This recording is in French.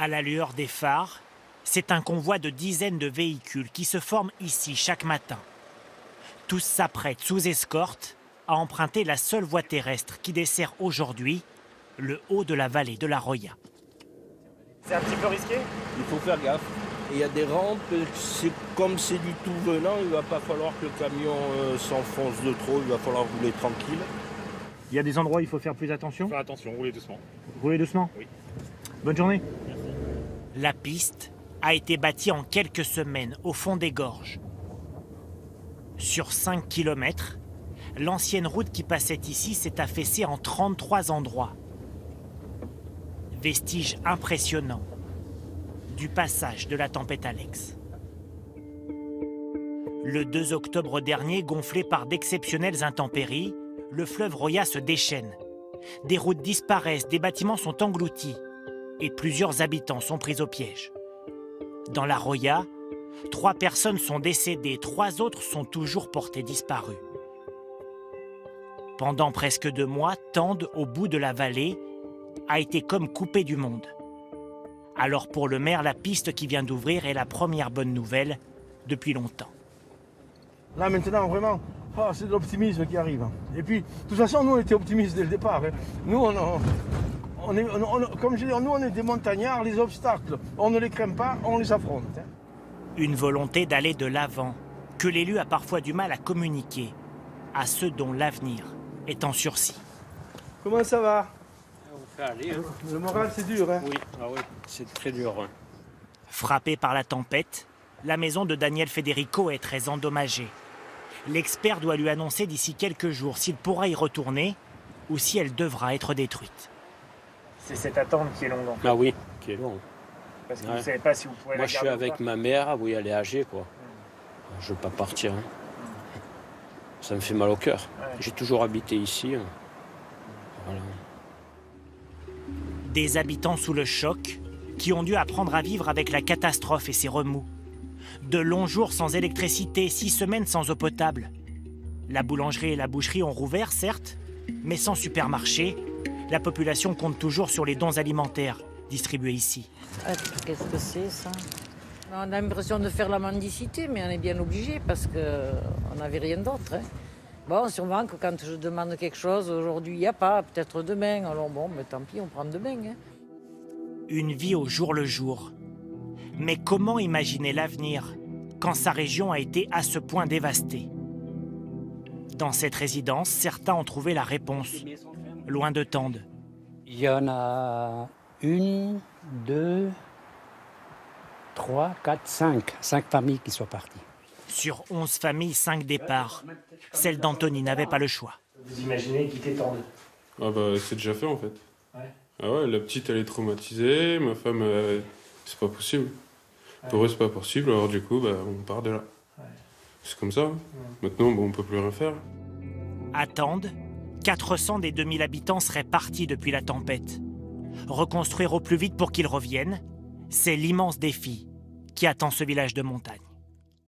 À la lueur des phares, c'est un convoi de dizaines de véhicules qui se forment ici chaque matin. Tous s'apprêtent sous escorte à emprunter la seule voie terrestre qui dessert aujourd'hui le haut de la vallée de la Roya. C'est un petit peu risqué? Il faut faire gaffe. Il y a des rampes, comme c'est du tout venant, il ne va pas falloir que le camion s'enfonce de trop, il va falloir rouler tranquille. Il y a des endroits où il faut faire plus attention? Faire attention, roulez doucement. Roulez doucement? Oui. Bonne journée. Merci. La piste a été bâtie en quelques semaines au fond des gorges. Sur 5 km, l'ancienne route qui passait ici s'est affaissée en 33 endroits. Vestige impressionnant du passage de la tempête Alex. Le 2 octobre dernier, gonflé par d'exceptionnelles intempéries, le fleuve Roya se déchaîne. Des routes disparaissent, des bâtiments sont engloutis et plusieurs habitants sont pris au piège. Dans la Roya, 3 personnes sont décédées, 3 autres sont toujours portées disparues. Pendant presque 2 mois, Tende, au bout de la vallée, a été comme coupé du monde. Alors pour le maire, la piste qui vient d'ouvrir est la première bonne nouvelle depuis longtemps. Là maintenant, vraiment, c'est de l'optimisme qui arrive. Et puis, de toute façon, nous on était optimistes dès le départ. Nous, comme je dis, nous on est des montagnards, les obstacles, on ne les craint pas, on les affronte. Une volonté d'aller de l'avant, que l'élu a parfois du mal à communiquer à ceux dont l'avenir est en sursis. Comment ça va? On fait aller. Hein. Le moral c'est dur. Hein. Oui, c'est très dur. Hein. Frappée par la tempête, la maison de Daniel Federico est très endommagée. L'expert doit lui annoncer d'ici quelques jours s'il pourra y retourner ou si elle devra être détruite. C'est cette attente qui est longue. Ah oui, qui est long. Parce que vous ne savez pas si vous pourrez Moi, la je garder suis ou avec pas. ma mère, oui, elle est âgée, quoi. Je ne veux pas partir. Hein. Ça me fait mal au cœur. Ouais. J'ai toujours habité ici. Hein. Voilà. Des habitants sous le choc qui ont dû apprendre à vivre avec la catastrophe et ses remous. De longs jours sans électricité, 6 semaines sans eau potable. La boulangerie et la boucherie ont rouvert, certes, mais sans supermarché. La population compte toujours sur les dons alimentaires distribués ici. Qu'est-ce que c'est ça? On a l'impression de faire la mendicité, mais on est bien obligé parce qu'on n'avait rien d'autre. Hein. Bon, sûrement que quand je demande quelque chose, aujourd'hui il n'y a pas, peut-être demain. Alors bon, mais tant pis, on prend demain. Hein. Une vie au jour le jour. Mais comment imaginer l'avenir quand sa région a été à ce point dévastée? Dans cette résidence, certains ont trouvé la réponse, loin de Tende. Il y en a 1, 2, 3, 4, 5. 5 familles qui sont parties. Sur 11 familles, 5 départs. Celle d'Anthony n'avait pas le choix. Vous imaginez quitter Tende? Ah bah c'est déjà fait en fait. Ouais. Ah ouais, la petite elle est traumatisée, ma femme c'est pas possible. Ouais. Pour eux c'est pas possible, alors du coup bah, on part de là. Ouais. C'est comme ça. Maintenant bon, on peut plus rien faire. À Tende, 400 des 2000 habitants seraient partis depuis la tempête. Reconstruire au plus vite pour qu'ils reviennent, c'est l'immense défi qui attend ce village de montagne.